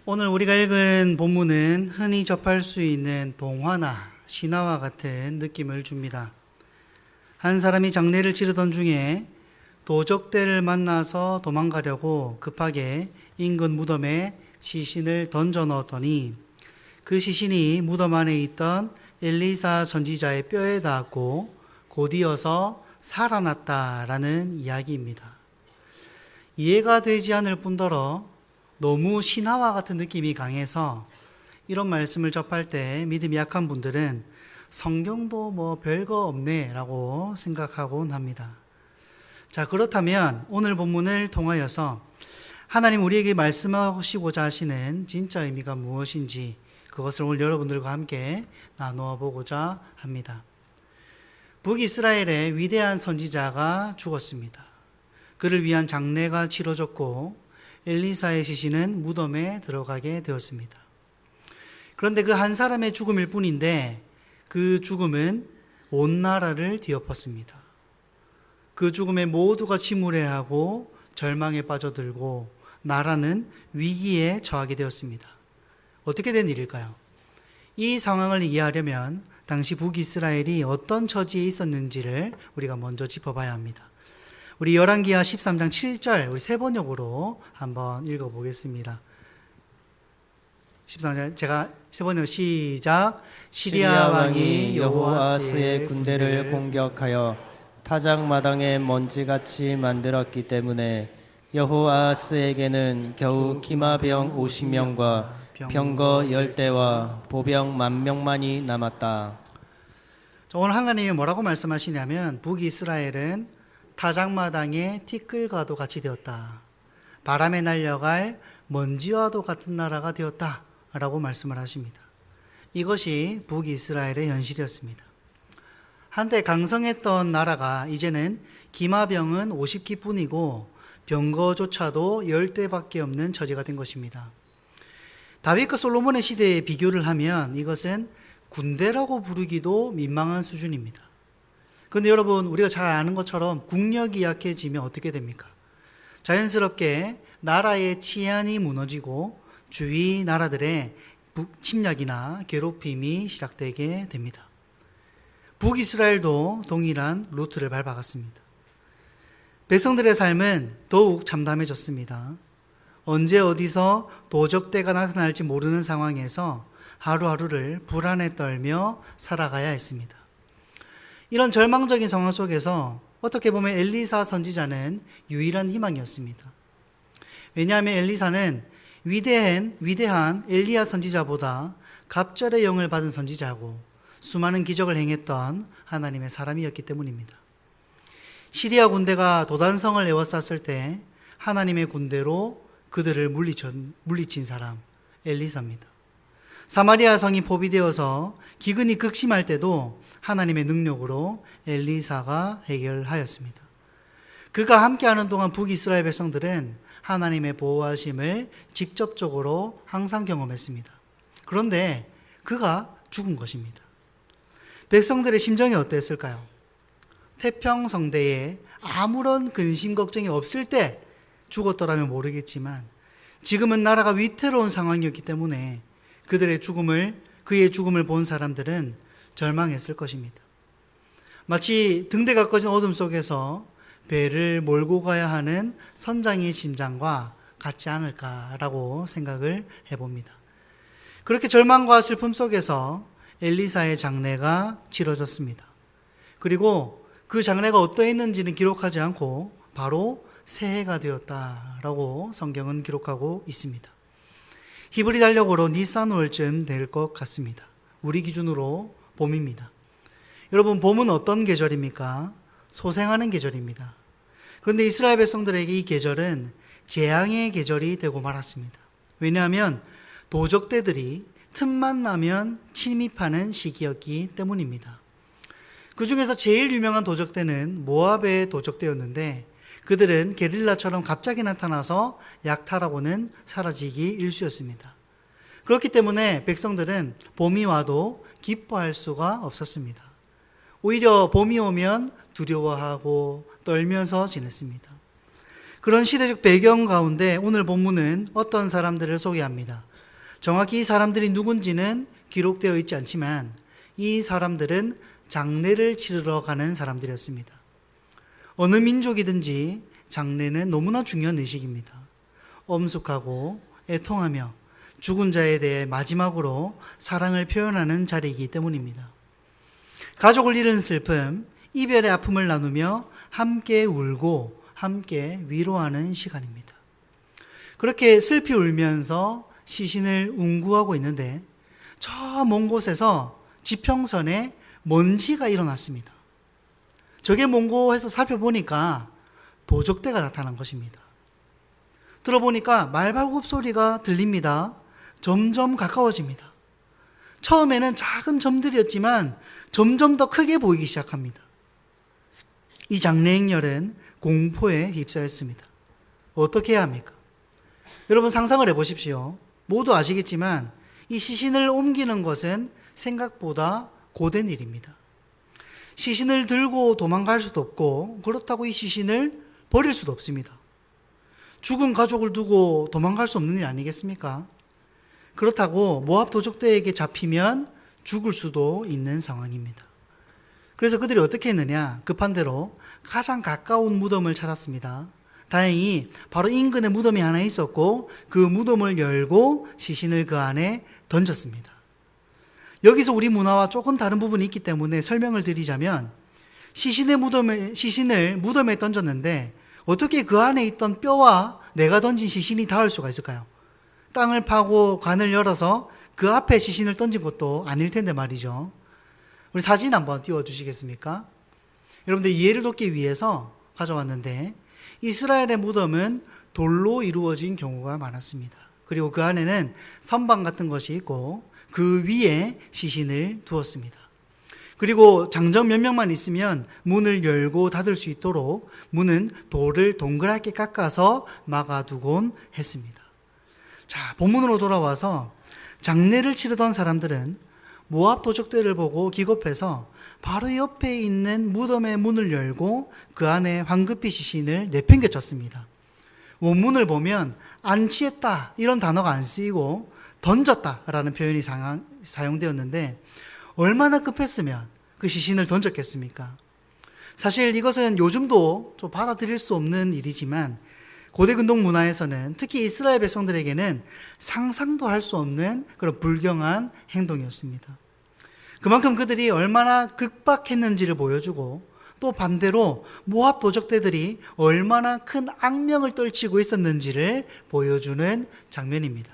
오늘 우리가 읽은 본문은 흔히 접할 수 있는 동화나 신화와 같은 느낌을 줍니다. 한 사람이 장례를 치르던 중에 도적대를 만나서 도망가려고 급하게 인근 무덤에 시신을 던져 넣었더니 그 시신이 무덤 안에 있던 엘리사 선지자의 뼈에 닿았고 곧이어서 살아났다라는 이야기입니다. 이해가 되지 않을 뿐더러 너무 신화와 같은 느낌이 강해서 이런 말씀을 접할 때 믿음이 약한 분들은 성경도 뭐 별거 없네 라고 생각하곤 합니다. 자, 그렇다면 오늘 본문을 통하여서 하나님 우리에게 말씀하시고자 하시는 진짜 의미가 무엇인지 그것을 오늘 여러분들과 함께 나누어 보고자 합니다. 북이스라엘의 위대한 선지자가 죽었습니다. 그를 위한 장례가 치러졌고 엘리사의 시신은 무덤에 들어가게 되었습니다. 그런데 그 한 사람의 죽음일 뿐인데 그 죽음은 온 나라를 뒤엎었습니다. 그 죽음에 모두가 침울해하고 절망에 빠져들고 나라는 위기에 처하게 되었습니다. 어떻게 된 일일까요? 이 상황을 이해하려면 당시 북이스라엘이 어떤 처지에 있었는지를 우리가 먼저 짚어봐야 합니다. 우리 열왕기하 13장 7절 우리 세 번역으로 한번 읽어보겠습니다. 13절 제가 세 번역 시작. 시리아 왕이 여호아스의 군대를 공격하여 타작마당에 먼지같이 만들었기 때문에 여호아스에게는 겨우 기마병 50명과 병거 10대와 보병 10,000명만이 남았다. 오늘 하나님이 뭐라고 말씀하시냐면 북이스라엘은 타작마당에 티끌과도 같이 되었다. 바람에 날려갈 먼지와도 같은 나라가 되었다 라고 말씀을 하십니다. 이것이 북이스라엘의 현실이었습니다. 한때 강성했던 나라가 이제는 기마병은 50기뿐이고 병거조차도 10대밖에 없는 처지가 된 것입니다. 다윗과 솔로몬의 시대에 비교를 하면 이것은 군대라고 부르기도 민망한 수준입니다. 그런데 여러분 우리가 잘 아는 것처럼 국력이 약해지면 어떻게 됩니까? 자연스럽게 나라의 치안이 무너지고 주위 나라들의 침략이나 괴롭힘이 시작되게 됩니다. 북이스라엘도 동일한 루트를 밟아갔습니다. 백성들의 삶은 더욱 참담해졌습니다. 언제 어디서 도적대가 나타날지 모르는 상황에서 하루하루를 불안에 떨며 살아가야 했습니다. 이런 절망적인 상황 속에서 어떻게 보면 엘리사 선지자는 유일한 희망이었습니다. 왜냐하면 엘리사는 위대한 엘리야 선지자보다 갑절의 영을 받은 선지자고 수많은 기적을 행했던 하나님의 사람이었기 때문입니다. 시리아 군대가 도단성을 에워쌌을 때 하나님의 군대로 그들을 물리친 사람 엘리사입니다. 사마리아 성이 포위되어서 기근이 극심할 때도 하나님의 능력으로 엘리사가 해결하였습니다. 그가 함께하는 동안 북이스라엘 백성들은 하나님의 보호하심을 직접적으로 항상 경험했습니다. 그런데 그가 죽은 것입니다. 백성들의 심정이 어땠을까요? 태평성대에 아무런 근심 걱정이 없을 때 죽었더라면 모르겠지만 지금은 나라가 위태로운 상황이었기 때문에 그의 죽음을 본 사람들은 절망했을 것입니다. 마치 등대가 꺼진 어둠 속에서 배를 몰고 가야 하는 선장의 심장과 같지 않을까라고 생각을 해봅니다. 그렇게 절망과 슬픔 속에서 엘리사의 장례가 치러졌습니다. 그리고 그 장례가 어떠했는지는 기록하지 않고 바로 새해가 되었다라고 성경은 기록하고 있습니다. 히브리 달력으로 니산월쯤 될 것 같습니다. 우리 기준으로 봄입니다. 여러분, 봄은 어떤 계절입니까? 소생하는 계절입니다. 그런데 이스라엘 백성들에게 이 계절은 재앙의 계절이 되고 말았습니다. 왜냐하면 도적대들이 틈만 나면 침입하는 시기였기 때문입니다. 그 중에서 제일 유명한 도적대는 모압의 도적대였는데 그들은 게릴라처럼 갑자기 나타나서 약탈하고는 사라지기 일쑤였습니다. 그렇기 때문에 백성들은 봄이 와도 기뻐할 수가 없었습니다. 오히려 봄이 오면 두려워하고 떨면서 지냈습니다. 그런 시대적 배경 가운데 오늘 본문은 어떤 사람들을 소개합니다. 정확히 이 사람들이 누군지는 기록되어 있지 않지만 이 사람들은 장례를 치르러 가는 사람들이었습니다. 어느 민족이든지 장례는 너무나 중요한 의식입니다. 엄숙하고 애통하며 죽은 자에 대해 마지막으로 사랑을 표현하는 자리이기 때문입니다. 가족을 잃은 슬픔, 이별의 아픔을 나누며 함께 울고 함께 위로하는 시간입니다. 그렇게 슬피 울면서 시신을 운구하고 있는데 저 먼 곳에서 지평선에 먼지가 일어났습니다. 저게 뭔고 해서 살펴보니까 도적대가 나타난 것입니다. 들어보니까 말발굽 소리가 들립니다. 점점 가까워집니다. 처음에는 작은 점들이었지만 점점 더 크게 보이기 시작합니다. 이 장례 행렬은 공포에 휩싸였습니다. 어떻게 해야 합니까? 여러분 상상을 해보십시오. 모두 아시겠지만 이 시신을 옮기는 것은 생각보다 고된 일입니다. 시신을 들고 도망갈 수도 없고 그렇다고 이 시신을 버릴 수도 없습니다. 죽은 가족을 두고 도망갈 수 없는 일 아니겠습니까? 그렇다고 모압 도적대에게 잡히면 죽을 수도 있는 상황입니다. 그래서 그들이 어떻게 했느냐? 급한 대로 가장 가까운 무덤을 찾았습니다. 다행히 바로 인근에 무덤이 하나 있었고 그 무덤을 열고 시신을 그 안에 던졌습니다. 여기서 우리 문화와 조금 다른 부분이 있기 때문에 설명을 드리자면 시신을 무덤에 던졌는데 어떻게 그 안에 있던 뼈와 내가 던진 시신이 닿을 수가 있을까요? 땅을 파고 관을 열어서 그 앞에 시신을 던진 것도 아닐 텐데 말이죠. 우리 사진 한번 띄워주시겠습니까? 여러분들 이해를 돕기 위해서 가져왔는데 이스라엘의 무덤은 돌로 이루어진 경우가 많았습니다. 그리고 그 안에는 선방 같은 것이 있고 그 위에 시신을 두었습니다. 그리고 장정 몇 명만 있으면 문을 열고 닫을 수 있도록 문은 돌을 동그랗게 깎아서 막아두곤 했습니다. 자, 본문으로 돌아와서 장례를 치르던 사람들은 모압 도적대를 보고 기겁해서 바로 옆에 있는 무덤의 문을 열고 그 안에 황급히 시신을 내팽개쳤습니다. 원문을 보면 안치했다 이런 단어가 안 쓰이고 던졌다라는 표현이 사용되었는데 얼마나 급했으면 그 시신을 던졌겠습니까? 사실 이것은 요즘도 좀 받아들일 수 없는 일이지만 고대 근동 문화에서는 특히 이스라엘 백성들에게는 상상도 할 수 없는 그런 불경한 행동이었습니다. 그만큼 그들이 얼마나 극박했는지를 보여주고 또 반대로 모압 도적대들이 얼마나 큰 악명을 떨치고 있었는지를 보여주는 장면입니다.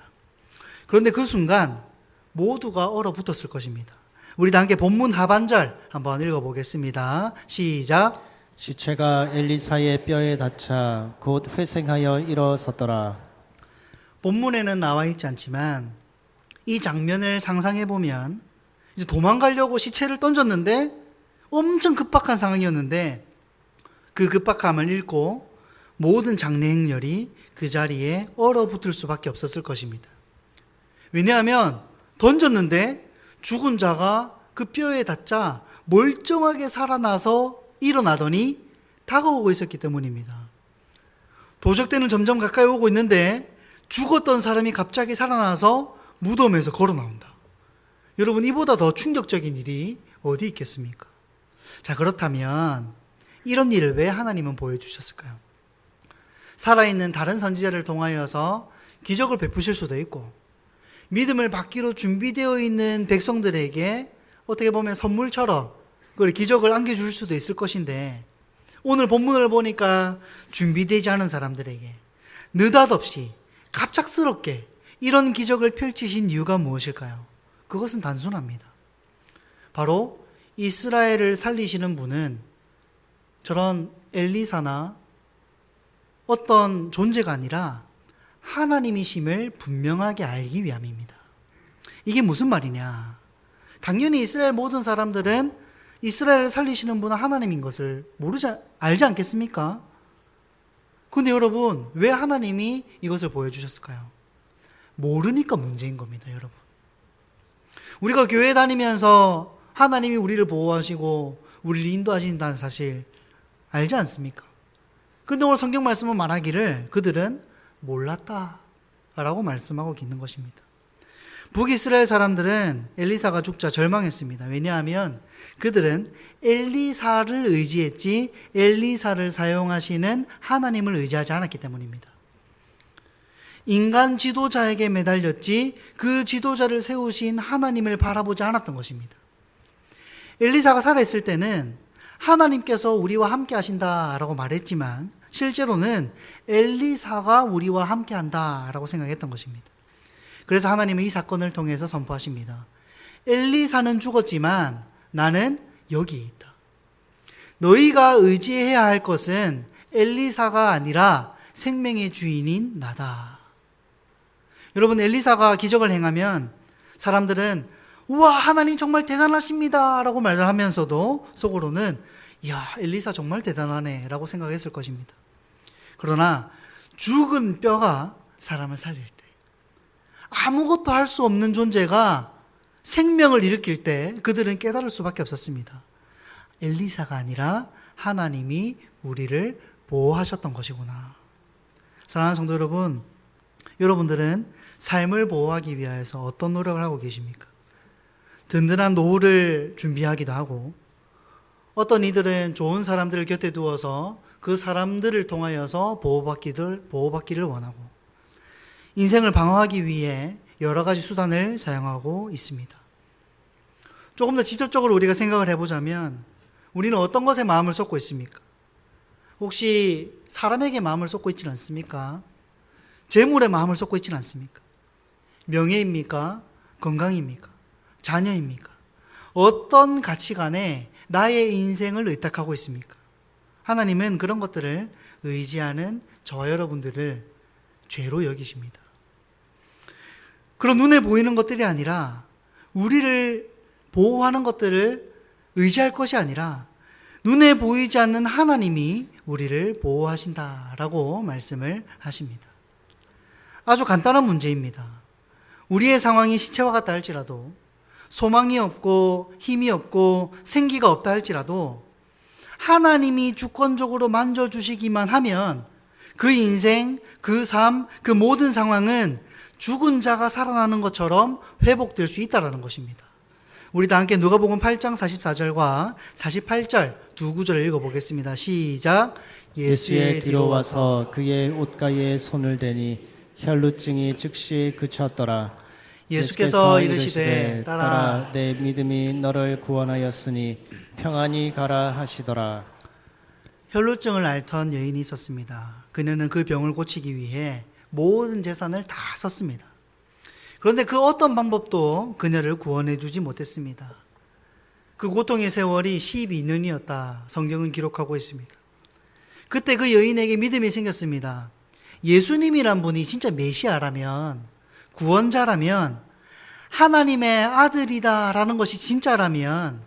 그런데 그 순간 모두가 얼어붙었을 것입니다. 우리 다 함께 본문 하반절 한번 읽어보겠습니다. 시작. 시체가 엘리사의 뼈에 닿자 곧 회생하여 일어섰더라. 본문에는 나와 있지 않지만 이 장면을 상상해 보면 이제 도망가려고 시체를 던졌는데 엄청 급박한 상황이었는데 그 급박함을 읽고 모든 장례 행렬이 그 자리에 얼어붙을 수밖에 없었을 것입니다. 왜냐하면 던졌는데 죽은 자가 그 뼈에 닿자 멀쩡하게 살아나서 일어나더니 다가오고 있었기 때문입니다. 도적대는 점점 가까이 오고 있는데 죽었던 사람이 갑자기 살아나서 무덤에서 걸어 나온다. 여러분, 이보다 더 충격적인 일이 어디 있겠습니까? 자, 그렇다면 이런 일을 왜 하나님은 보여주셨을까요? 살아있는 다른 선지자를 통하여서 기적을 베푸실 수도 있고 믿음을 받기로 준비되어 있는 백성들에게 어떻게 보면 선물처럼 그 기적을 안겨줄 수도 있을 것인데 오늘 본문을 보니까 준비되지 않은 사람들에게 느닷없이 갑작스럽게 이런 기적을 펼치신 이유가 무엇일까요? 그것은 단순합니다. 바로 이스라엘을 살리시는 분은 저런 엘리사나 어떤 존재가 아니라 하나님이심을 분명하게 알기 위함입니다. 이게 무슨 말이냐? 당연히 이스라엘 모든 사람들은 이스라엘을 살리시는 분은 하나님인 것을 알지 않겠습니까? 근데 여러분, 왜 하나님이 이것을 보여주셨을까요? 모르니까 문제인 겁니다, 여러분. 우리가 교회 다니면서 하나님이 우리를 보호하시고 우리를 인도하신다는 사실 알지 않습니까? 근데 오늘 성경 말씀은 말하기를 그들은 몰랐다라고 말씀하고 있는 것입니다. 북이스라엘 사람들은 엘리사가 죽자 절망했습니다. 왜냐하면 그들은 엘리사를 의지했지 엘리사를 사용하시는 하나님을 의지하지 않았기 때문입니다. 인간 지도자에게 매달렸지 그 지도자를 세우신 하나님을 바라보지 않았던 것입니다. 엘리사가 살아있을 때는 하나님께서 우리와 함께 하신다라고 말했지만 실제로는 엘리사가 우리와 함께 한다라고 생각했던 것입니다. 그래서 하나님은 이 사건을 통해서 선포하십니다. 엘리사는 죽었지만 나는 여기 있다. 너희가 의지해야 할 것은 엘리사가 아니라 생명의 주인인 나다. 여러분, 엘리사가 기적을 행하면 사람들은 우와, 하나님 정말 대단하십니다 라고 말을 하면서도 속으로는 이야, 엘리사 정말 대단하네 라고 생각했을 것입니다. 그러나 죽은 뼈가 사람을 살릴 때, 아무것도 할 수 없는 존재가 생명을 일으킬 때 그들은 깨달을 수밖에 없었습니다. 엘리사가 아니라 하나님이 우리를 보호하셨던 것이구나. 사랑하는 성도 여러분, 여러분들은 삶을 보호하기 위해서 어떤 노력을 하고 계십니까? 든든한 노후를 준비하기도 하고, 어떤 이들은 좋은 사람들을 곁에 두어서 그 사람들을 통하여서 보호받기를 원하고, 인생을 방어하기 위해 여러 가지 수단을 사용하고 있습니다. 조금 더 직접적으로 우리가 생각을 해보자면 우리는 어떤 것에 마음을 쏟고 있습니까? 혹시 사람에게 마음을 쏟고 있지는 않습니까? 재물에 마음을 쏟고 있지는 않습니까? 명예입니까? 건강입니까? 자녀입니까? 어떤 가치관에 나의 인생을 의탁하고 있습니까? 하나님은 그런 것들을 의지하는 저 여러분들을 죄로 여기십니다. 그런 눈에 보이는 것들이 아니라 우리를 보호하는 것들을 의지할 것이 아니라 눈에 보이지 않는 하나님이 우리를 보호하신다라고 말씀을 하십니다. 아주 간단한 문제입니다. 우리의 상황이 시체와 같다 할지라도, 소망이 없고 힘이 없고 생기가 없다 할지라도 하나님이 주권적으로 만져주시기만 하면 그 인생, 그 삶, 그 모든 상황은 죽은 자가 살아나는 것처럼 회복될 수 있다는 것입니다. 우리 다 함께 누가복음 8장 44절과 48절 두 구절을 읽어보겠습니다. 시작. 예수의 뒤로 와서 그의 옷가에 손을 대니 혈루증이 즉시 그쳤더라. 예수께서 이르시되 따라 내 믿음이 너를 구원하였으니 평안히 가라 하시더라. 혈루증을 앓던 여인이 있었습니다. 그녀는 그 병을 고치기 위해 모든 재산을 다 썼습니다. 그런데 그 어떤 방법도 그녀를 구원해 주지 못했습니다. 그 고통의 세월이 12년이었다. 성경은 기록하고 있습니다. 그때 그 여인에게 믿음이 생겼습니다. 예수님이란 분이 진짜 메시아라면, 구원자라면, 하나님의 아들이다라는 것이 진짜라면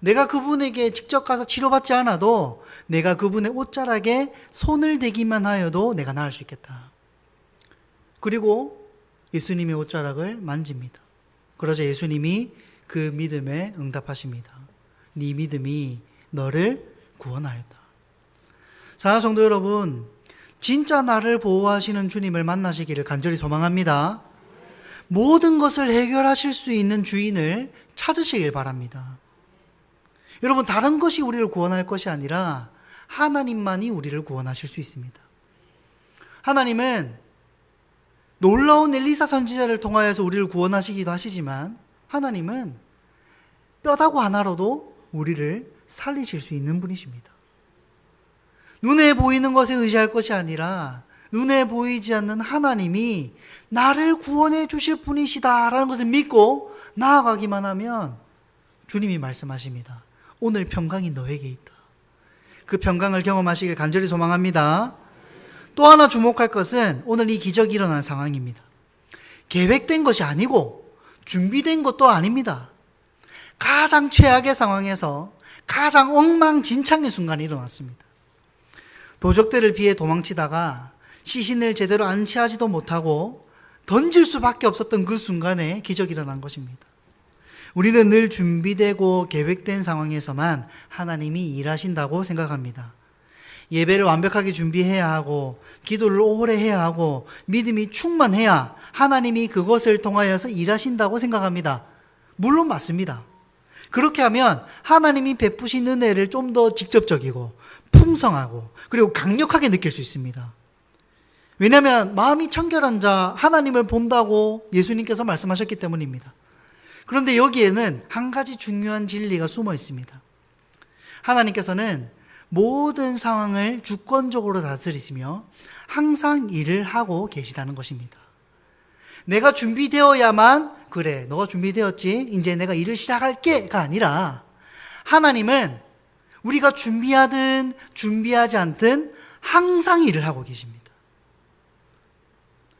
내가 그분에게 직접 가서 치료받지 않아도 내가 그분의 옷자락에 손을 대기만 하여도 내가 나을 수 있겠다. 그리고 예수님의 옷자락을 만집니다. 그러자 예수님이 그 믿음에 응답하십니다. 네 믿음이 너를 구원하였다. 사랑하는 성도 여러분, 진짜 나를 보호하시는 주님을 만나시기를 간절히 소망합니다. 모든 것을 해결하실 수 있는 주인을 찾으시길 바랍니다. 여러분, 다른 것이 우리를 구원할 것이 아니라 하나님만이 우리를 구원하실 수 있습니다. 하나님은 놀라운 엘리사 선지자를 통하여서 우리를 구원하시기도 하시지만 하나님은 뼈다구 하나로도 우리를 살리실 수 있는 분이십니다. 눈에 보이는 것에 의지할 것이 아니라 눈에 보이지 않는 하나님이 나를 구원해 주실 분이시다라는 것을 믿고 나아가기만 하면 주님이 말씀하십니다. 오늘 평강이 너에게 있다. 그 평강을 경험하시길 간절히 소망합니다. 또 하나 주목할 것은 오늘 이 기적이 일어난 상황입니다. 계획된 것이 아니고 준비된 것도 아닙니다. 가장 최악의 상황에서 가장 엉망진창의 순간이 일어났습니다. 도적들을 피해 도망치다가 시신을 제대로 안치하지도 못하고 던질 수밖에 없었던 그 순간에 기적이 일어난 것입니다. 우리는 늘 준비되고 계획된 상황에서만 하나님이 일하신다고 생각합니다. 예배를 완벽하게 준비해야 하고 기도를 오래 해야 하고 믿음이 충만해야 하나님이 그것을 통하여서 일하신다고 생각합니다. 물론 맞습니다. 그렇게 하면 하나님이 베푸신 은혜를 좀 더 직접적이고 풍성하고 그리고 강력하게 느낄 수 있습니다. 왜냐하면 마음이 청결한 자 하나님을 본다고 예수님께서 말씀하셨기 때문입니다. 그런데 여기에는 한 가지 중요한 진리가 숨어 있습니다. 하나님께서는 모든 상황을 주권적으로 다스리시며 항상 일을 하고 계시다는 것입니다. 내가 준비되어야만 그래 너가 준비되었지 이제 내가 일을 시작할게가 아니라 하나님은 우리가 준비하든 준비하지 않든 항상 일을 하고 계십니다.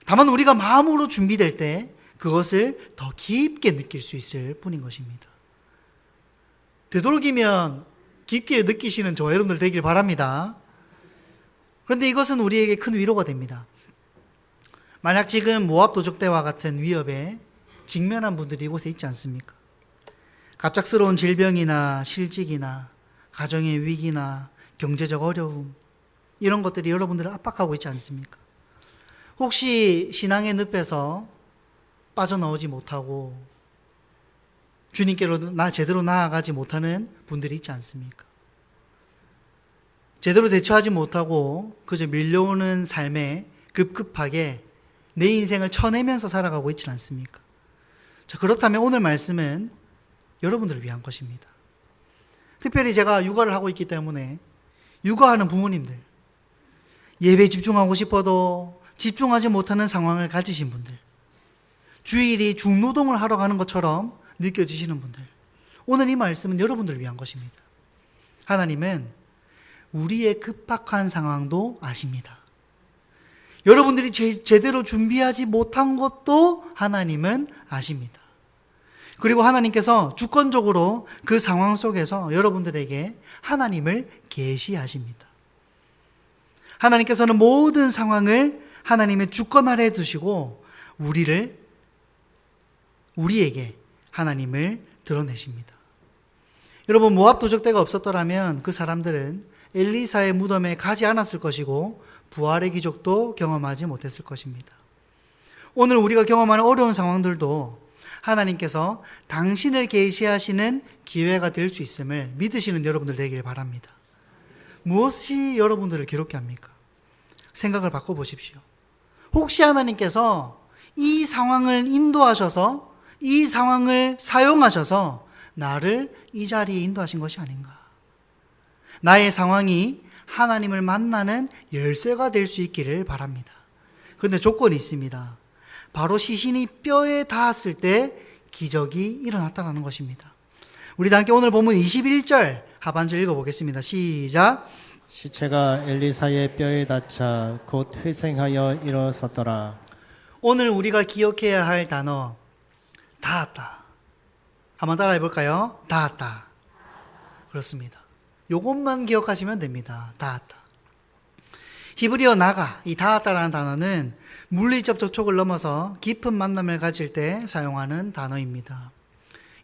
다만 우리가 마음으로 준비될 때 그것을 더 깊게 느낄 수 있을 뿐인 것입니다. 되도록이면 깊게 느끼시는 저 여러분들 되길 바랍니다. 그런데 이것은 우리에게 큰 위로가 됩니다. 만약 지금 모압 도적대와 같은 위협에 직면한 분들이 이곳에 있지 않습니까? 갑작스러운 질병이나 실직이나 가정의 위기나 경제적 어려움 이런 것들이 여러분들을 압박하고 있지 않습니까? 혹시 신앙의 늪에서 빠져나오지 못하고 주님께로 제대로 나아가지 못하는 분들이 있지 않습니까? 제대로 대처하지 못하고 그저 밀려오는 삶에 급급하게 내 인생을 쳐내면서 살아가고 있지 않습니까? 자, 그렇다면 오늘 말씀은 여러분들을 위한 것입니다. 특별히 제가 육아를 하고 있기 때문에 육아하는 부모님들, 예배에 집중하고 싶어도 집중하지 못하는 상황을 가지신 분들, 주일이 중노동을 하러 가는 것처럼 느껴지시는 분들, 오늘 이 말씀은 여러분들을 위한 것입니다. 하나님은 우리의 급박한 상황도 아십니다. 여러분들이 제대로 준비하지 못한 것도 하나님은 아십니다. 그리고 하나님께서 주권적으로 그 상황 속에서 여러분들에게 하나님을 계시하십니다. 하나님께서는 모든 상황을 하나님의 주권 아래에 두시고 우리에게 하나님을 드러내십니다. 여러분, 모압 도적대가 없었더라면 그 사람들은 엘리사의 무덤에 가지 않았을 것이고 부활의 기적도 경험하지 못했을 것입니다. 오늘 우리가 경험하는 어려운 상황들도 하나님께서 당신을 계시하시는 기회가 될 수 있음을 믿으시는 여러분들 되길 바랍니다. 무엇이 여러분들을 괴롭게 합니까? 생각을 바꿔보십시오. 혹시 하나님께서 이 상황을 인도하셔서 이 상황을 사용하셔서 나를 이 자리에 인도하신 것이 아닌가? 나의 상황이 하나님을 만나는 열쇠가 될 수 있기를 바랍니다. 그런데 조건이 있습니다. 바로 시신이 뼈에 닿았을 때 기적이 일어났다는 것입니다. 우리 다 함께 오늘 본문 21절 하반절 읽어보겠습니다. 시작. 시체가 엘리사의 뼈에 닿자 곧 회생하여 일어섰더라. 오늘 우리가 기억해야 할 단어 닿았다. 한번 따라해 볼까요? 닿았다. 그렇습니다. 요것만 기억하시면 됩니다. 닿았다. 히브리어 나가, 이 닿았다라는 단어는 물리적 접촉을 넘어서 깊은 만남을 가질 때 사용하는 단어입니다.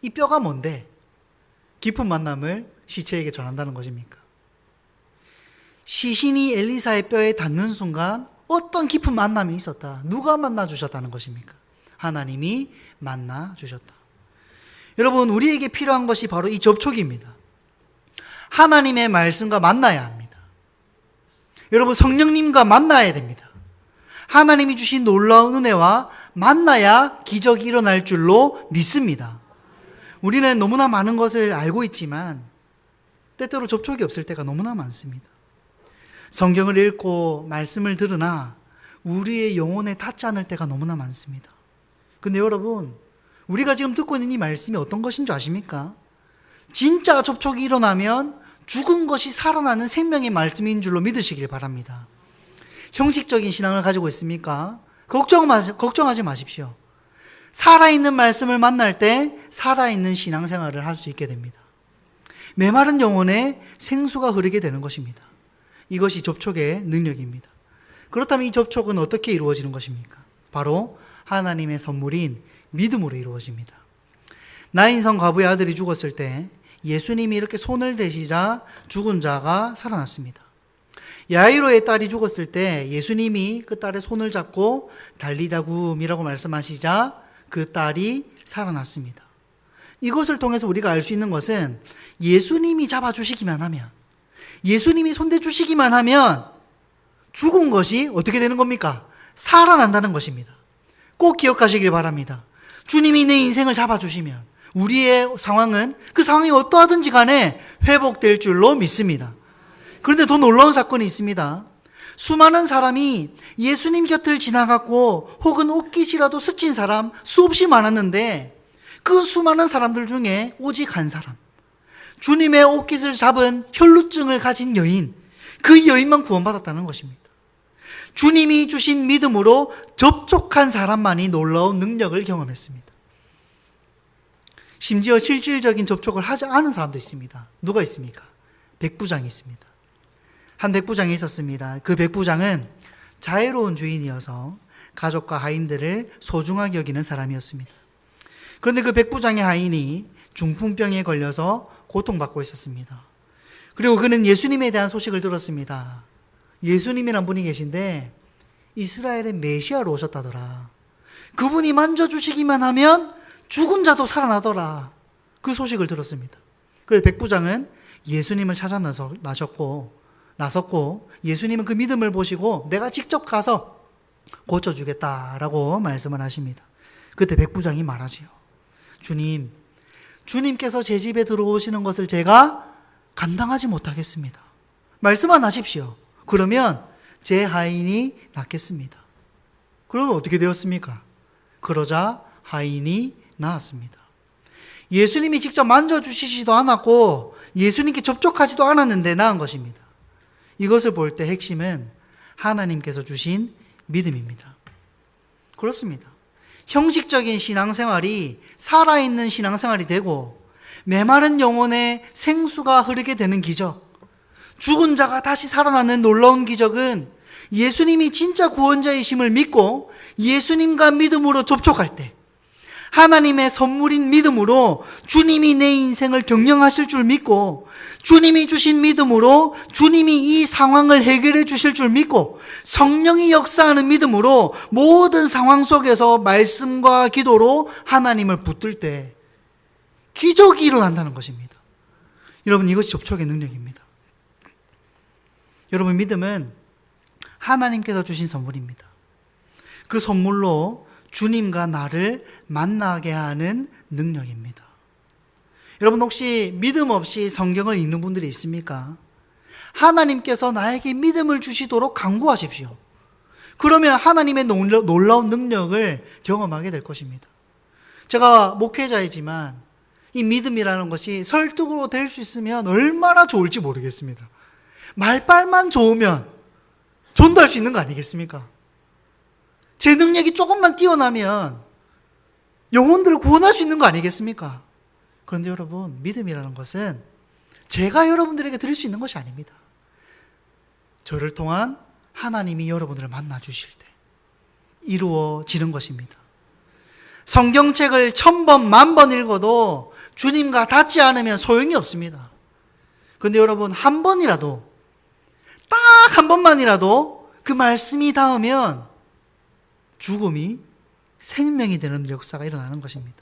이 뼈가 뭔데 깊은 만남을 시체에게 전한다는 것입니까? 시신이 엘리사의 뼈에 닿는 순간 어떤 깊은 만남이 있었다. 누가 만나주셨다는 것입니까? 하나님이 만나주셨다. 여러분, 우리에게 필요한 것이 바로 이 접촉입니다. 하나님의 말씀과 만나야 합니다. 여러분, 성령님과 만나야 됩니다. 하나님이 주신 놀라운 은혜와 만나야 기적이 일어날 줄로 믿습니다. 우리는 너무나 많은 것을 알고 있지만 때때로 접촉이 없을 때가 너무나 많습니다. 성경을 읽고 말씀을 들으나 우리의 영혼에 닿지 않을 때가 너무나 많습니다. 근데 여러분, 우리가 지금 듣고 있는 이 말씀이 어떤 것인 줄 아십니까? 진짜 접촉이 일어나면 죽은 것이 살아나는 생명의 말씀인 줄로 믿으시길 바랍니다. 형식적인 신앙을 가지고 있습니까? 걱정하지 마십시오. 살아있는 말씀을 만날 때 살아있는 신앙생활을 할 수 있게 됩니다. 메마른 영혼에 생수가 흐르게 되는 것입니다. 이것이 접촉의 능력입니다. 그렇다면 이 접촉은 어떻게 이루어지는 것입니까? 바로 하나님의 선물인 믿음으로 이루어집니다. 나인성 과부의 아들이 죽었을 때 예수님이 이렇게 손을 대시자 죽은 자가 살아났습니다. 야이로의 딸이 죽었을 때 예수님이 그 딸의 손을 잡고 달리다굼이라고 말씀하시자 그 딸이 살아났습니다. 이것을 통해서 우리가 알 수 있는 것은 예수님이 잡아주시기만 하면, 예수님이 손대주시기만 하면 죽은 것이 어떻게 되는 겁니까? 살아난다는 것입니다. 꼭 기억하시길 바랍니다. 주님이 내 인생을 잡아주시면 우리의 상황은 그 상황이 어떠하든지 간에 회복될 줄로 믿습니다. 그런데 더 놀라운 사건이 있습니다. 수많은 사람이 예수님 곁을 지나갔고 혹은 옷깃이라도 스친 사람 수없이 많았는데 그 수많은 사람들 중에 오직 한 사람, 주님의 옷깃을 잡은 혈루증을 가진 여인, 그 여인만 구원받았다는 것입니다. 주님이 주신 믿음으로 접촉한 사람만이 놀라운 능력을 경험했습니다. 심지어 실질적인 접촉을 하지 않은 사람도 있습니다. 누가 있습니까? 백부장이 있습니다. 한 백부장이 있었습니다. 그 백부장은 자애로운 주인이어서 가족과 하인들을 소중하게 여기는 사람이었습니다. 그런데 그 백부장의 하인이 중풍병에 걸려서 고통받고 있었습니다. 그리고 그는 예수님에 대한 소식을 들었습니다. 예수님이란 분이 계신데 이스라엘의 메시아로 오셨다더라. 그분이 만져주시기만 하면 죽은 자도 살아나더라. 그 소식을 들었습니다. 그래서 백부장은 예수님을 찾아 나섰고 예수님은 그 믿음을 보시고 내가 직접 가서 고쳐주겠다라고 말씀을 하십니다. 그때 백부장이 말하지요. 주님께서 제 집에 들어오시는 것을 제가 감당하지 못하겠습니다. 말씀만 하십시오. 그러면 제 하인이 낫겠습니다. 그러면 어떻게 되었습니까? 그러자 하인이 나았습니다. 예수님이 직접 만져주시지도 않았고 예수님께 접촉하지도 않았는데 나은 것입니다. 이것을 볼 때 핵심은 하나님께서 주신 믿음입니다. 그렇습니다. 형식적인 신앙생활이 살아있는 신앙생활이 되고 메마른 영혼에 생수가 흐르게 되는 기적, 죽은 자가 다시 살아나는 놀라운 기적은 예수님이 진짜 구원자이심을 믿고 예수님과 믿음으로 접촉할 때, 하나님의 선물인 믿음으로 주님이 내 인생을 경영하실 줄 믿고 주님이 주신 믿음으로 주님이 이 상황을 해결해 주실 줄 믿고 성령이 역사하는 믿음으로 모든 상황 속에서 말씀과 기도로 하나님을 붙들 때 기적이 일어난다는 것입니다. 여러분, 이것이 접촉의 능력입니다. 여러분, 믿음은 하나님께서 주신 선물입니다. 그 선물로 주님과 나를 만나게 하는 능력입니다. 여러분, 혹시 믿음 없이 성경을 읽는 분들이 있습니까? 하나님께서 나에게 믿음을 주시도록 강구하십시오. 그러면 하나님의 놀라운 능력을 경험하게 될 것입니다. 제가 목회자이지만 이 믿음이라는 것이 설득으로 될 수 있으면 얼마나 좋을지 모르겠습니다. 말빨만 좋으면 전도할 수 있는 거 아니겠습니까? 제 능력이 조금만 뛰어나면 영혼들을 구원할 수 있는 거 아니겠습니까? 그런데 여러분, 믿음이라는 것은 제가 여러분들에게 드릴 수 있는 것이 아닙니다. 저를 통한 하나님이 여러분들을 만나 주실 때 이루어지는 것입니다. 성경책을 1000번, 10,000번 읽어도 주님과 닿지 않으면 소용이 없습니다. 그런데 여러분, 한 번이라도, 딱 한 번만이라도 그 말씀이 닿으면 죽음이 생명이 되는 역사가 일어나는 것입니다.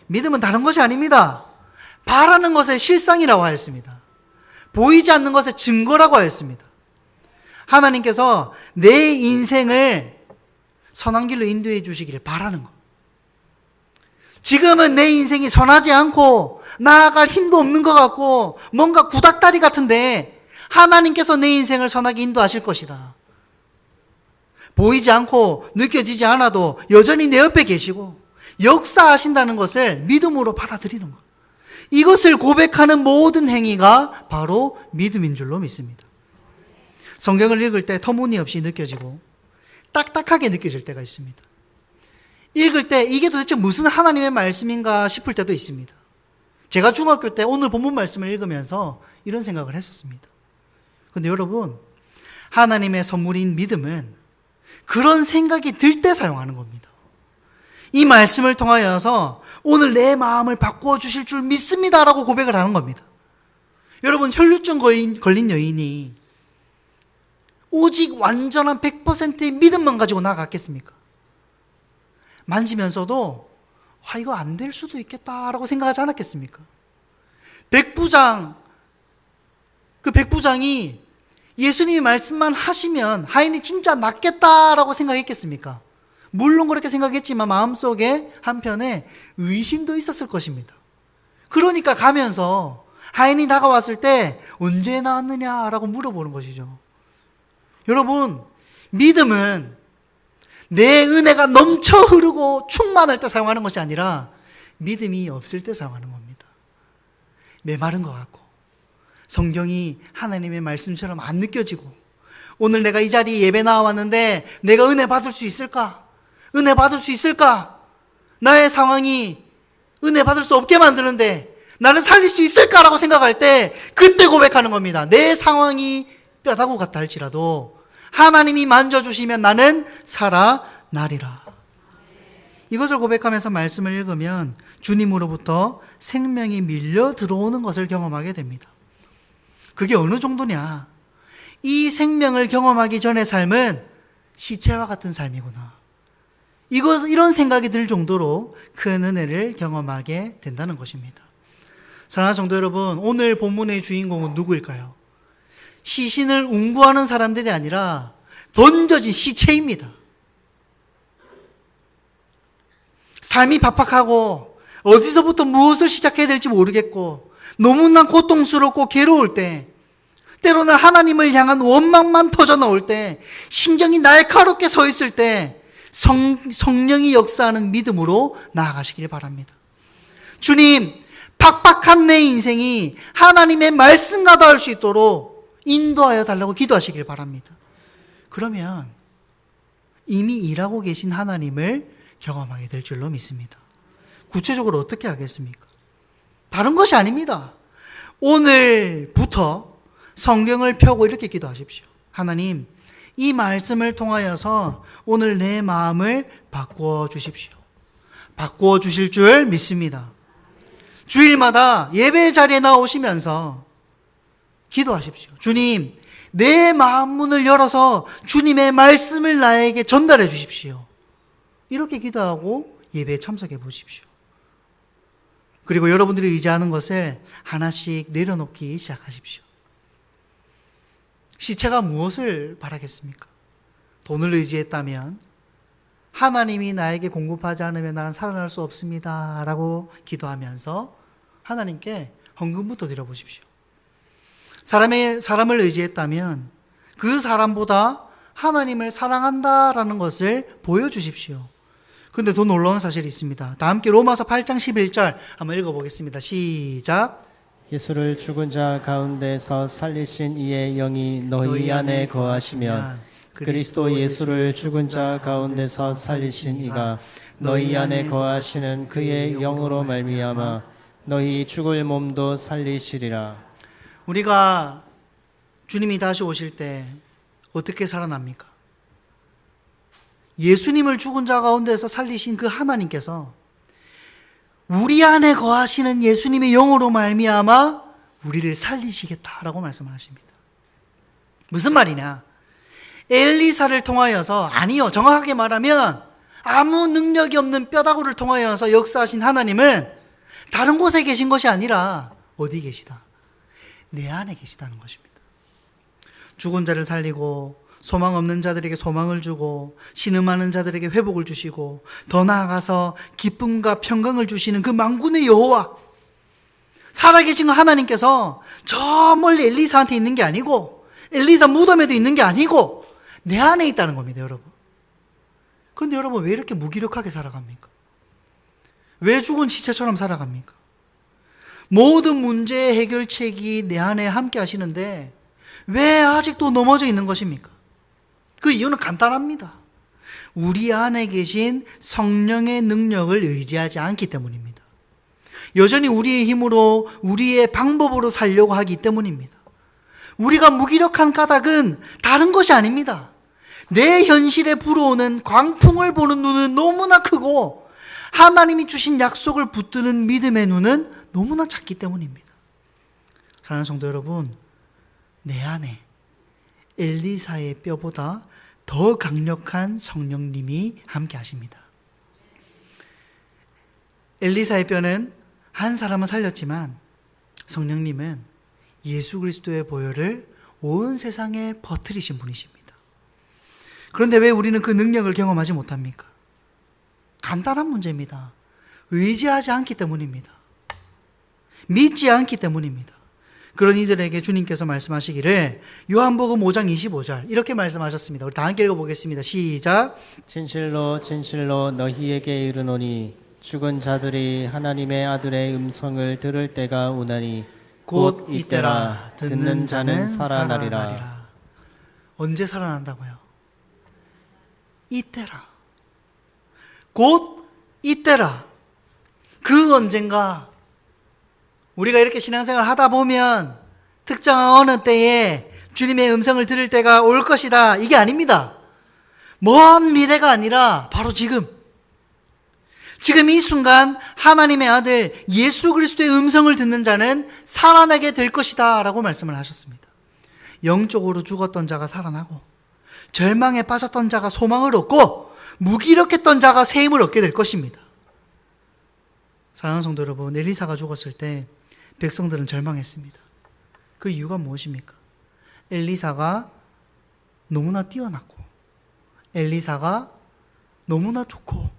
믿음은 다른 것이 아닙니다. 바라는 것의 실상이라고 하였습니다. 보이지 않는 것의 증거라고 하였습니다. 하나님께서 내 인생을 선한 길로 인도해 주시기를 바라는 것. 지금은 내 인생이 선하지 않고 나아갈 힘도 없는 것 같고 뭔가 구닥다리 같은데 하나님께서 내 인생을 선하게 인도하실 것이다. 보이지 않고 느껴지지 않아도 여전히 내 옆에 계시고 역사하신다는 것을 믿음으로 받아들이는 것. 이것을 고백하는 모든 행위가 바로 믿음인 줄로 믿습니다. 성경을 읽을 때 터무니없이 느껴지고 딱딱하게 느껴질 때가 있습니다. 읽을 때 이게 도대체 무슨 하나님의 말씀인가 싶을 때도 있습니다. 제가 중학교 때 오늘 본문 말씀을 읽으면서 이런 생각을 했었습니다. 그런데 여러분, 하나님의 선물인 믿음은 그런 생각이 들 때 사용하는 겁니다. 이 말씀을 통하여서 오늘 내 마음을 바꾸어 주실 줄 믿습니다라고 고백을 하는 겁니다. 여러분, 혈루증 걸린 여인이 오직 완전한 100%의 믿음만 가지고 나아갔겠습니까? 만지면서도 이거 안 될 수도 있겠다라고 생각하지 않았겠습니까? 백부장, 그 백부장이 예수님이 말씀만 하시면 하인이 진짜 낫겠다라고 생각했겠습니까? 물론 그렇게 생각했지만 마음속에 한편에 의심도 있었을 것입니다. 그러니까 가면서 하인이 다가왔을 때 언제 나왔느냐라고 물어보는 것이죠. 여러분, 믿음은 내 은혜가 넘쳐 흐르고 충만할 때 사용하는 것이 아니라 믿음이 없을 때 사용하는 겁니다. 메마른 것 같고 성경이 하나님의 말씀처럼 안 느껴지고 오늘 내가 이 자리에 예배 나와왔는데 내가 은혜 받을 수 있을까? 은혜 받을 수 있을까? 나의 상황이 은혜 받을 수 없게 만드는데 나는 살릴 수 있을까라고 생각할 때 그때 고백하는 겁니다. 내 상황이 뼈다구 같다 할지라도 하나님이 만져주시면 나는 살아나리라. 이것을 고백하면서 말씀을 읽으면 주님으로부터 생명이 밀려 들어오는 것을 경험하게 됩니다. 그게 어느 정도냐? 이 생명을 경험하기 전의 삶은 시체와 같은 삶이구나. 이런 생각이 들 정도로 큰 은혜를 경험하게 된다는 것입니다. 사랑하는 성도 여러분, 오늘 본문의 주인공은 누구일까요? 시신을 운구하는 사람들이 아니라 던져진 시체입니다. 삶이 팍팍하고 어디서부터 무엇을 시작해야 될지 모르겠고 너무나 고통스럽고 괴로울 때, 때로는 하나님을 향한 원망만 터져 나올 때, 심정이 날카롭게 서 있을 때 성령이 역사하는 믿음으로 나아가시길 바랍니다. 주님, 팍팍한 내 인생이 하나님의 말씀과 닿을 수 있도록 인도하여 달라고 기도하시길 바랍니다. 그러면 이미 일하고 계신 하나님을 경험하게 될 줄로 믿습니다. 구체적으로 어떻게 하겠습니까? 다른 것이 아닙니다. 오늘부터 성경을 펴고 이렇게 기도하십시오. 하나님, 이 말씀을 통하여서 오늘 내 마음을 바꾸어 주십시오. 바꾸어 주실 줄 믿습니다. 주일마다 예배 자리에 나오시면서 기도하십시오. 주님, 내 마음 문을 열어서 주님의 말씀을 나에게 전달해 주십시오. 이렇게 기도하고 예배에 참석해 보십시오. 그리고 여러분들이 의지하는 것을 하나씩 내려놓기 시작하십시오. 시체가 무엇을 바라겠습니까? 돈을 의지했다면 하나님이 나에게 공급하지 않으면 나는 살아날 수 없습니다 라고 기도하면서 하나님께 헌금부터 드려보십시오. 사람을 의지했다면 그 사람보다 하나님을 사랑한다라는 것을 보여주십시오. 그런데 더 놀라운 사실이 있습니다. 다 함께 로마서 8장 11절 한번 읽어보겠습니다. 시작. 예수를 죽은 자 가운데서 살리신 이의 영이 너희 안에 거하시면 그리스도 예수를 죽은 자 가운데서 살리신 이가 너희 안에 거하시는 그의 영으로 말미암아 너희 죽을 몸도 살리시리라. 우리가 주님이 다시 오실 때 어떻게 살아납니까? 예수님을 죽은 자 가운데서 살리신 그 하나님께서 우리 안에 거하시는 예수님의 영으로 말미암아 우리를 살리시겠다라고 말씀을 하십니다. 무슨 말이냐? 엘리사를 통하여서, 아니요, 정확하게 말하면 아무 능력이 없는 뼈다구를 통하여서 역사하신 하나님은 다른 곳에 계신 것이 아니라 어디 계시다? 내 안에 계시다는 것입니다. 죽은 자를 살리고 소망 없는 자들에게 소망을 주고 신음하는 자들에게 회복을 주시고 더 나아가서 기쁨과 평강을 주시는 그 만군의 여호와, 살아계신 하나님께서 저 멀리 엘리사한테 있는 게 아니고 엘리사 무덤에도 있는 게 아니고 내 안에 있다는 겁니다, 여러분. 그런데 여러분, 왜 이렇게 무기력하게 살아갑니까? 왜 죽은 시체처럼 살아갑니까? 모든 문제의 해결책이 내 안에 함께 하시는데 왜 아직도 넘어져 있는 것입니까? 그 이유는 간단합니다. 우리 안에 계신 성령의 능력을 의지하지 않기 때문입니다. 여전히 우리의 힘으로, 우리의 방법으로 살려고 하기 때문입니다. 우리가 무기력한 까닭은 다른 것이 아닙니다. 내 현실에 불어오는 광풍을 보는 눈은 너무나 크고 하나님이 주신 약속을 붙드는 믿음의 눈은 너무나 작기 때문입니다. 사랑하는 성도 여러분, 내 안에 엘리사의 뼈보다 더 강력한 성령님이 함께 하십니다. 엘리사의 뼈는 한 사람은 살렸지만 성령님은 예수 그리스도의 보혈을 온 세상에 퍼뜨리신 분이십니다. 그런데 왜 우리는 그 능력을 경험하지 못합니까? 간단한 문제입니다. 의지하지 않기 때문입니다. 믿지 않기 때문입니다. 그런 이들에게 주님께서 말씀하시기를 요한복음 5장 25절 이렇게 말씀하셨습니다. 우리 다 함께 읽어보겠습니다. 시작. 진실로 진실로 너희에게 이르노니 죽은 자들이 하나님의 아들의 음성을 들을 때가 오나니 곧 이때라. 듣는 자는 살아나리라. 언제 살아난다고요? 이때라. 곧 이때라. 그 언젠가 우리가 이렇게 신앙생활 하다 보면 특정한 어느 때에 주님의 음성을 들을 때가 올 것이다. 이게 아닙니다. 먼 미래가 아니라 바로 지금 이 순간 하나님의 아들 예수 그리스도의 음성을 듣는 자는 살아나게 될 것이다 라고 말씀을 하셨습니다. 영적으로 죽었던 자가 살아나고 절망에 빠졌던 자가 소망을 얻고 무기력했던 자가 새 힘을 얻게 될 것입니다. 사랑하는 성도 여러분, 엘리사가 죽었을 때 백성들은 절망했습니다. 그 이유가 무엇입니까? 엘리사가 너무나 뛰어났고 엘리사가 너무나 좋고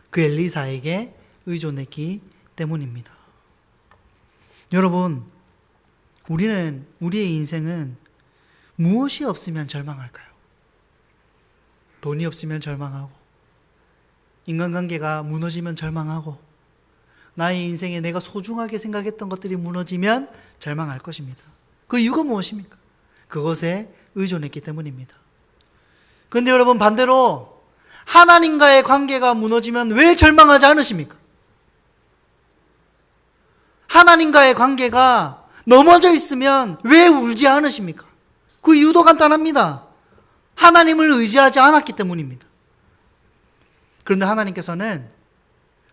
그 엘리사에게 의존했기 때문입니다. 여러분, 우리의 인생은 무엇이 없으면 절망할까요? 돈이 없으면 절망하고 인간관계가 무너지면 절망하고 나의 인생에 내가 소중하게 생각했던 것들이 무너지면 절망할 것입니다. 그 이유가 무엇입니까? 그것에 의존했기 때문입니다. 그런데 여러분, 반대로 하나님과의 관계가 무너지면 왜 절망하지 않으십니까? 하나님과의 관계가 넘어져 있으면 왜 울지 않으십니까? 그 이유도 간단합니다. 하나님을 의지하지 않았기 때문입니다. 그런데 하나님께서는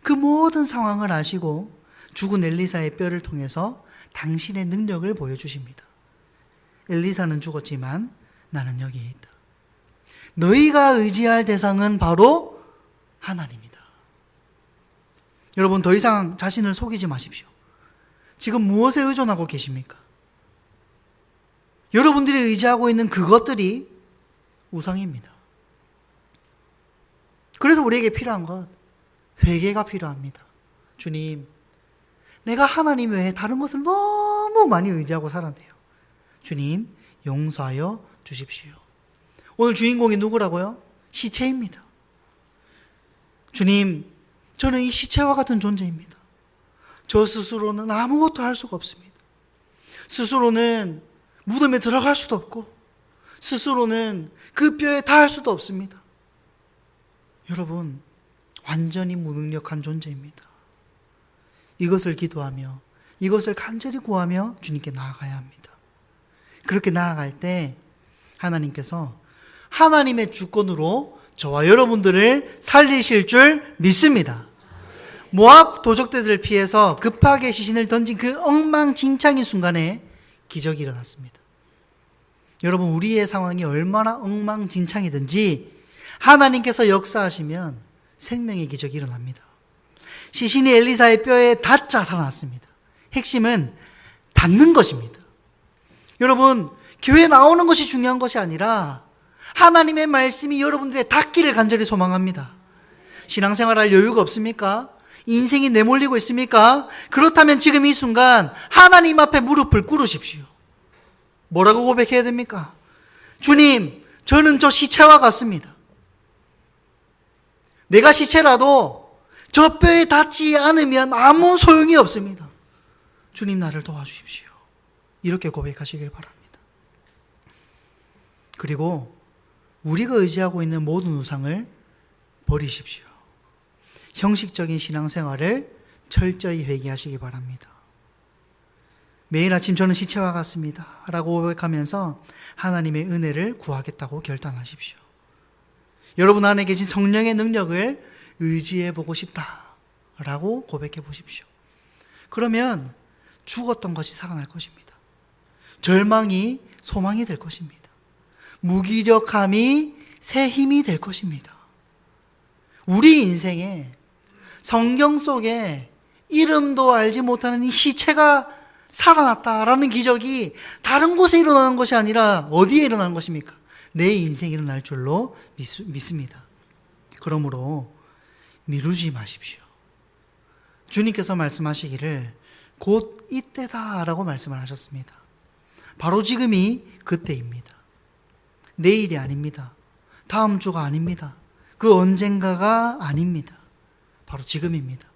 그 모든 상황을 아시고 죽은 엘리사의 뼈를 통해서 당신의 능력을 보여주십니다. 엘리사는 죽었지만 나는 여기에 있다. 너희가 의지할 대상은 바로 하나님이다. 여러분, 더 이상 자신을 속이지 마십시오. 지금 무엇에 의존하고 계십니까? 여러분들이 의지하고 있는 그것들이 우상입니다. 그래서 우리에게 필요한 것, 회개가 필요합니다. 주님, 내가 하나님 외에 다른 것을 너무 많이 의지하고 살았네요. 주님, 용서하여 주십시오. 오늘 주인공이 누구라고요? 시체입니다. 주님, 저는 이 시체와 같은 존재입니다. 저 스스로는 아무것도 할 수가 없습니다. 스스로는 무덤에 들어갈 수도 없고 스스로는 그 뼈에 닿을 수도 없습니다. 여러분, 완전히 무능력한 존재입니다. 이것을 기도하며 이것을 간절히 구하며 주님께 나아가야 합니다. 그렇게 나아갈 때 하나님께서 하나님의 주권으로 저와 여러분들을 살리실 줄 믿습니다. 모압 도적대들을 피해서 급하게 시신을 던진 그 엉망진창인 순간에 기적이 일어났습니다. 여러분, 우리의 상황이 얼마나 엉망진창이든지 하나님께서 역사하시면 생명의 기적이 일어납니다. 시신이 엘리사의 뼈에 닿자 살아났습니다. 핵심은 닿는 것입니다. 여러분, 교회 나오는 것이 중요한 것이 아니라 하나님의 말씀이 여러분들의 닿기를 간절히 소망합니다. 신앙생활할 여유가 없습니까? 인생이 내몰리고 있습니까? 그렇다면 지금 이 순간 하나님 앞에 무릎을 꿇으십시오. 뭐라고 고백해야 됩니까? 주님, 저는 저 시체와 같습니다. 내가 시체라도 저 뼈에 닿지 않으면 아무 소용이 없습니다. 주님, 나를 도와주십시오. 이렇게 고백하시길 바랍니다. 그리고 우리가 의지하고 있는 모든 우상을 버리십시오. 형식적인 신앙생활을 철저히 회개하시기 바랍니다. 매일 아침 저는 시체와 같습니다 라고 고백하면서 하나님의 은혜를 구하겠다고 결단하십시오. 여러분 안에 계신 성령의 능력을 의지해 보고 싶다라고 고백해 보십시오. 그러면 죽었던 것이 살아날 것입니다. 절망이 소망이 될 것입니다. 무기력함이 새 힘이 될 것입니다. 우리 인생에 성경 속에 이름도 알지 못하는 이 시체가 살아났다라는 기적이 다른 곳에 일어나는 것이 아니라 어디에 일어나는 것입니까? 내 인생에 일어날 줄로 믿습니다. 그러므로 미루지 마십시오. 주님께서 말씀하시기를 곧 이때다라고 말씀을 하셨습니다. 바로 지금이 그때입니다. 내일이 아닙니다. 다음 주가 아닙니다. 그 언젠가가 아닙니다. 바로 지금입니다.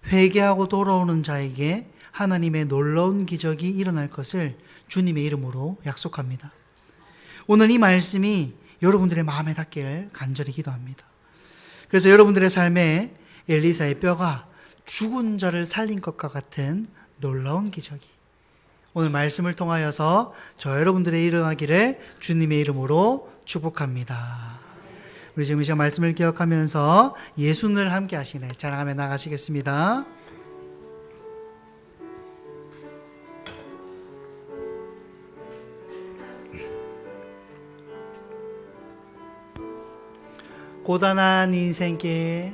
회개하고 돌아오는 자에게 하나님의 놀라운 기적이 일어날 것을 주님의 이름으로 약속합니다. 오늘 이 말씀이 여러분들의 마음에 닿기를 간절히 기도합니다. 그래서 여러분들의 삶에 엘리사의 뼈가 죽은 자를 살린 것과 같은 놀라운 기적이 오늘 말씀을 통하여서 저 여러분들의 일어나기를 주님의 이름으로 축복합니다. 우리 지금 이 시간 말씀을 기억하면서 예수를 함께 하시네 자랑하며 나가시겠습니다. 고단한 인생길